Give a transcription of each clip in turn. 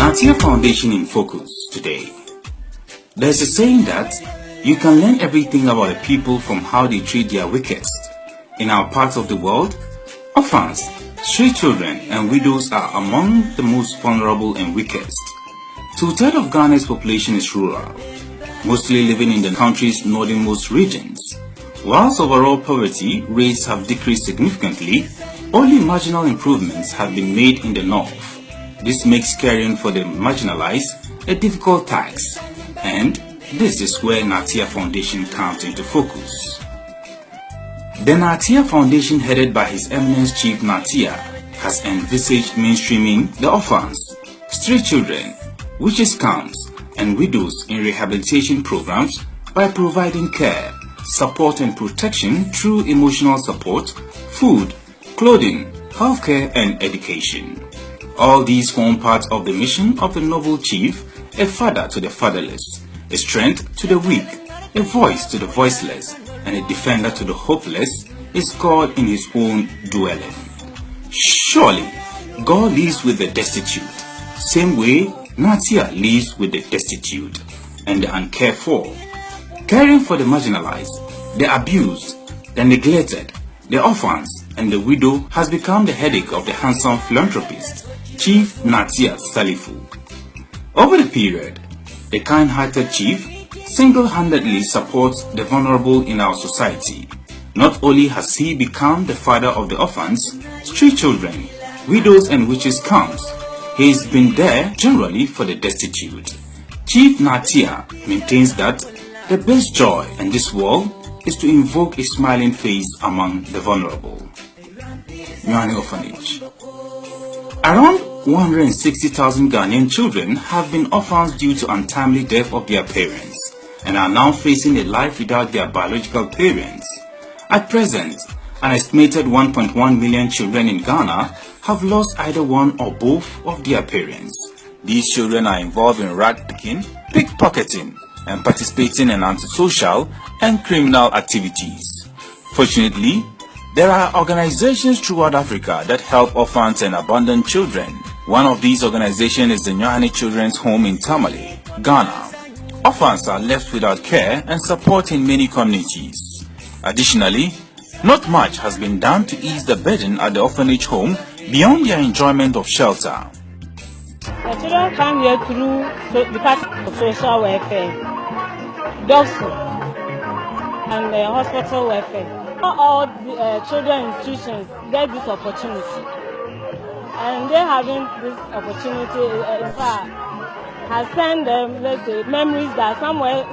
Naatia Foundation in focus today. There's a saying that you can learn everything about a people from how they treat their weakest. In our part of the world, orphans, stray children and widows are among the most vulnerable and weakest. 2/3 of Ghana's population is rural, mostly living in the country's northernmost regions. Whilst overall poverty rates have decreased significantly, only marginal improvements have been made in the north. This makes caring for the marginalized a difficult task, and this is where Naatia Foundation comes into focus. The Naatia Foundation, headed by His Eminence Chief Naatia, has envisaged mainstreaming the orphans, stray children, witches' camps, and widows in rehabilitation programs by providing care, support and protection through emotional support, food, clothing, healthcare and education. All these form part of the mission of the noble chief, a father to the fatherless, a strength to the weak, a voice to the voiceless, and a defender to the hopeless, is God in his own dwelling. Surely, God lives with the destitute, same way Naatia lives with the destitute and the uncared for. Caring for the marginalized, the abused, the neglected, the orphans, and the widow has become the headache of the handsome philanthropist, Chief Naatia Salifu. Over the period, the kind-hearted chief single-handedly supports the vulnerable in our society. Not only has he become the father of the orphans, stray children, widows and witches' camps, he has been there generally for the destitute. Chief Naatia maintains that the best joy in this world is to invoke a smiling face among the vulnerable. Youcan Orphanage. Around 160,000 Ghanaian children have been orphans due to untimely death of their parents and are now facing a life without their biological parents. At present, an estimated 1.1 million children in Ghana have lost either one or both of their parents. These children are involved in rat picking, pickpocketing, and participating in antisocial and criminal activities. Fortunately, there are organizations throughout Africa that help orphans and abandoned children. One of these organizations is the Youcan Children's Home in Tamale, Ghana. Orphans are left without care and support in many communities. Additionally, not much has been done to ease the burden at the orphanage home beyond their enjoyment of shelter. The children come here through the Department of Social Welfare, dwarfs, and hospital welfare. Not all the children institutions get this opportunity, and they having this opportunity in fact has sent them, let's say, memories that someone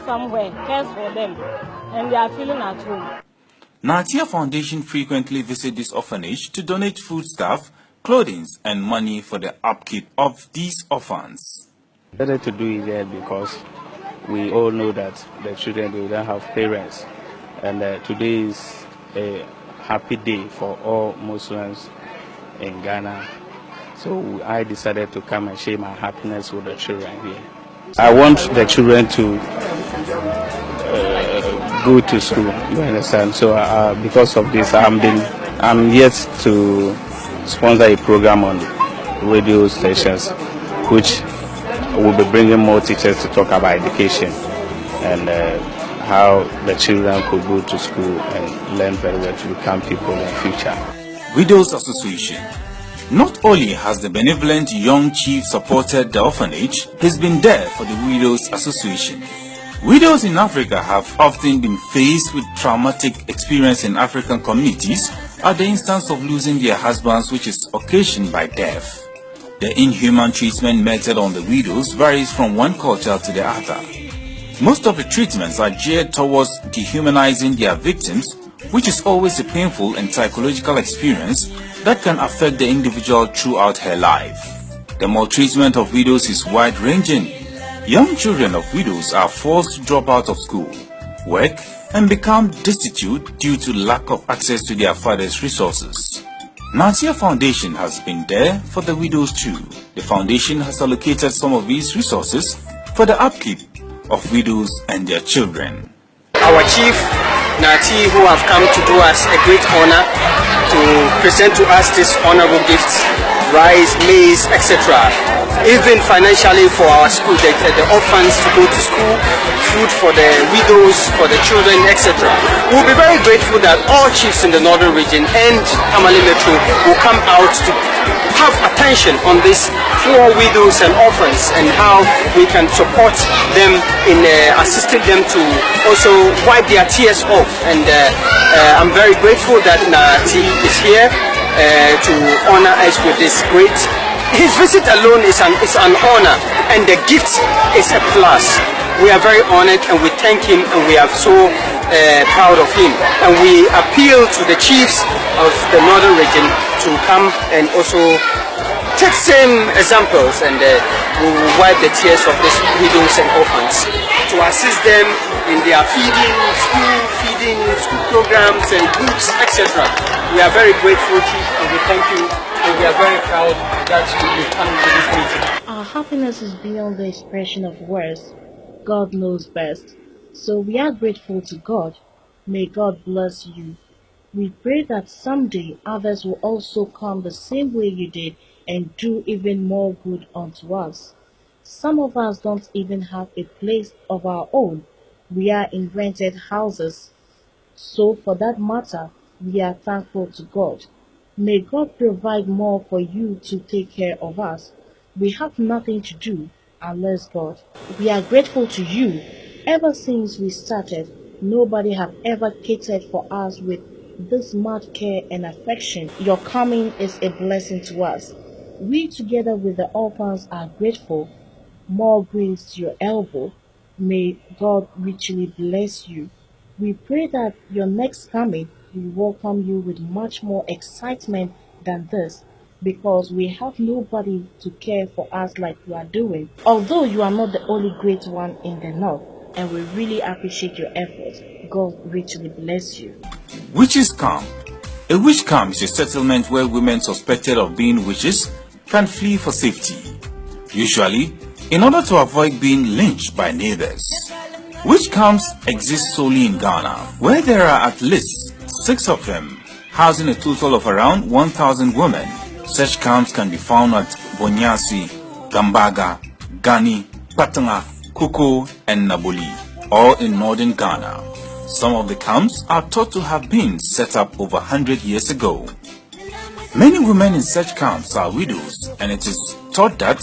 somewhere cares for them, and they are feeling at home. Naatia Foundation frequently visit this orphanage to donate foodstuff, clothing, and money for the upkeep of these orphans. Better to do it there because we all know that the children do not have parents, and today is a happy day for all Muslims in Ghana. So I decided to come and share my happiness with the children here. I want the children to go to school, you understand? So because of this, I'm yet to sponsor a program on radio stations, which will be bringing more teachers to talk about education and how the children could go to school and learn very well to become people in the future. Widows Association. Not only has the benevolent young chief supported the orphanage, he's been there for the Widows Association. Widows in Africa have often been faced with traumatic experience in African communities at the instance of losing their husbands, which is occasioned by death. The inhuman treatment meted on the widows varies from one culture to the other. Most of the treatments are geared towards dehumanizing their victims, which is always a painful and psychological experience that can affect the individual throughout her life. The maltreatment of widows is wide-ranging. Young children of widows are forced to drop out of school, work, and become destitute due to lack of access to their father's resources. Naatia Foundation has been there for the widows too. The foundation has allocated some of these resources for the upkeep of widows and their children. Our chief, Naatia, who have come to do us a great honor to present to us this honorable gifts, rice, maize, etc. even financially for our school, the orphans to go to school, food for the widows, for the children, etc. We'll be very grateful that all chiefs in the northern region and Tamale Metro will come out to have attention on these poor widows and orphans and how we can support them in assisting them to also wipe their tears off. And I'm very grateful that Naatia is here to honor us with this great. His visit alone is an honor, and the gift is a plus. We are very honored and we thank him, and we are so proud of him. And we appeal to the chiefs of the northern region to come and also take same examples, and we will wipe the tears of these widows and orphans to assist them in their feeding, school programs and books, etc. We are very grateful, Chief, and we thank you, and we are very proud that you will come to this meeting. Our happiness is beyond the expression of words. God knows best. So we are grateful to God. May God bless you. We pray that someday others will also come the same way you did and do even more good unto us. Some of us don't even have a place of our own. We are in rented houses. So for that matter, we are thankful to God. May God provide more for you to take care of us. We have nothing to do unless God. We are grateful to you. Ever since we started, nobody have ever catered for us with this much care and affection. Your coming is a blessing to us. We together with the orphans are grateful. More grace to your elbow. May God richly bless you. We pray that your next coming will welcome you with much more excitement than this, because we have nobody to care for us like you are doing. Although you are not the only great one in the north, and we really appreciate your efforts. God richly bless you. Witches Camp. A witch camp is a settlement where women suspected of being witches can flee for safety, usually in order to avoid being lynched by neighbors. Witch camps exist solely in Ghana, where there are at least 6 of them, housing a total of around 1,000 women. Such camps can be found at Bonyasi, Gambaga, Gani, Patanga, Kuko, and Naboli, all in northern Ghana. Some of the camps are thought to have been set up over 100 years ago. Many women in such camps are widows, and it is thought that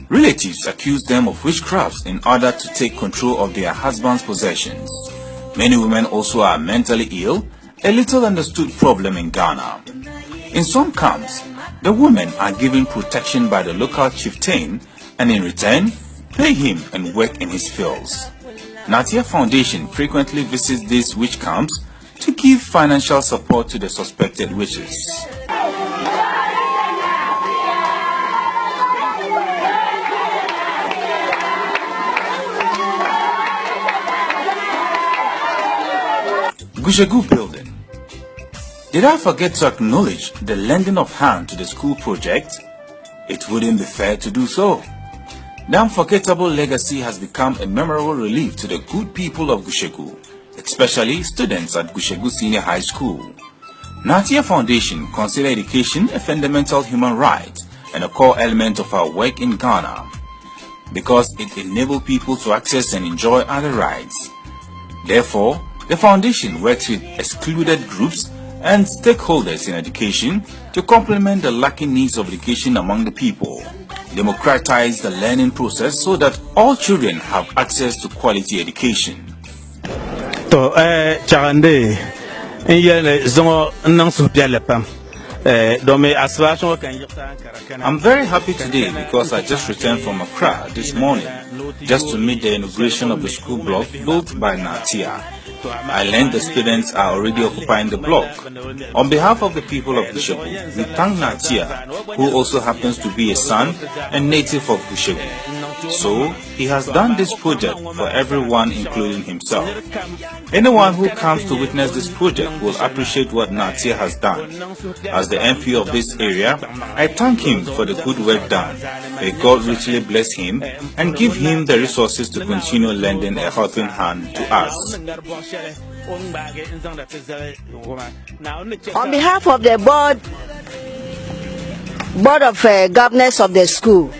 relatives accuse them of witchcraft in order to take control of their husband's possessions. Many women also are mentally ill, a little understood problem in Ghana. In some camps, the women are given protection by the local chieftain and in return, pay him and work in his fields. Naatia Foundation frequently visits these witch camps to give financial support to the suspected witches. BGEWAA Building. Did I forget to acknowledge the lending of hand to the school project? It wouldn't be fair to do so. The unforgettable legacy has become a memorable relief to the good people of BGEWAA, especially students at BGEWAA Senior High School. Naatia Foundation consider education a fundamental human right and a core element of our work in Ghana, because it enables people to access and enjoy other rights. Therefore, the foundation works with excluded groups and stakeholders in education to complement the lacking needs of education among the people, democratize the learning process so that all children have access to quality education. I'm very happy today because I just returned from Accra this morning just to meet the inauguration of the school block built by Naatia. I learned the students are already occupying the block. On behalf of the people of BGEWAA, we thank Naatia, who also happens to be a son and native of BGEWAA. So, he has done this project for everyone, including himself. Anyone who comes to witness this project will appreciate what Naatia has done. As the MP of this area, I thank him for the good work done. May God richly bless him and give him the resources to continue lending a helping hand to us. On behalf of the board of governors of the school,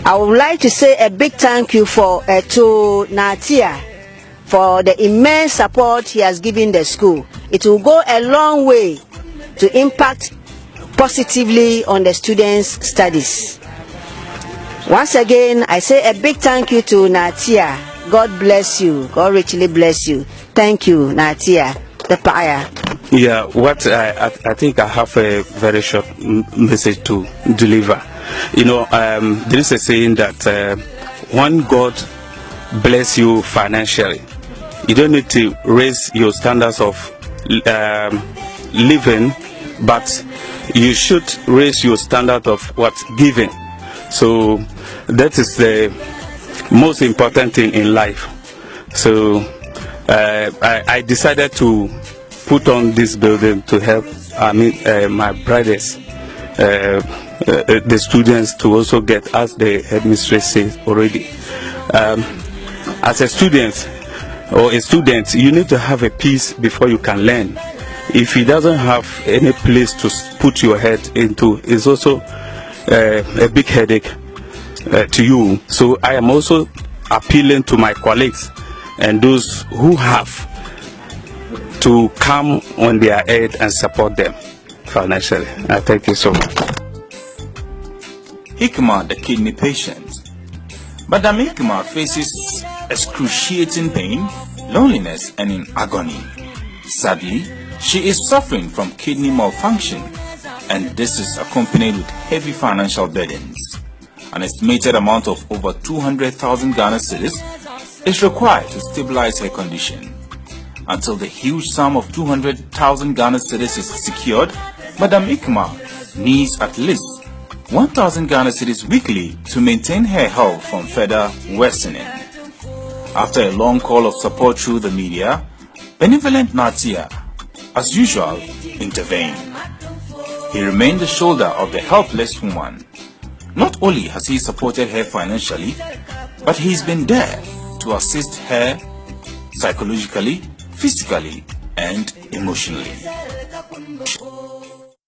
I would like to say a big thank you to Naatia for the immense support he has given the school. It will go a long way to impact positively on the students' studies. Once again, I say a big thank you to Naatia. God bless you. God richly bless you. Thank you, Naatia, the Paya. Yeah, what I think I have a very short message to deliver. You know, there is a saying that when God bless you financially, you don't need to raise your standards of living, but you should raise your standard of giving. So that is the most important thing in life. So I decided to put on this building to help my brothers, the students, to also get, as the headmistress says already. As a student or a student, you need to have a peace before you can learn. If he doesn't have any place to put your head into, it's also a big headache to you. So I am also appealing to my colleagues and those who have to come on their aid and support them financially. I thank you so much. Hikma, the kidney patient. Madam Hikma faces excruciating pain, loneliness, and in agony. Sadly, she is suffering from kidney malfunction, and this is accompanied with heavy financial burdens. An estimated amount of over 200,000 Ghana cedis is required to stabilize her condition. Until the huge sum of 200,000 Ghana cedis is secured, Madam Hikma needs at least 1,000 Ghana cedis weekly to maintain her health from further worsening. After a long call of support through the media, benevolent Naatia, as usual, intervened. He remained the shoulder of the helpless woman. Not only has he supported her financially, but he's been there to assist her psychologically, physically, and emotionally.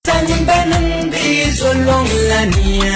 Tanimbanang di zolong lania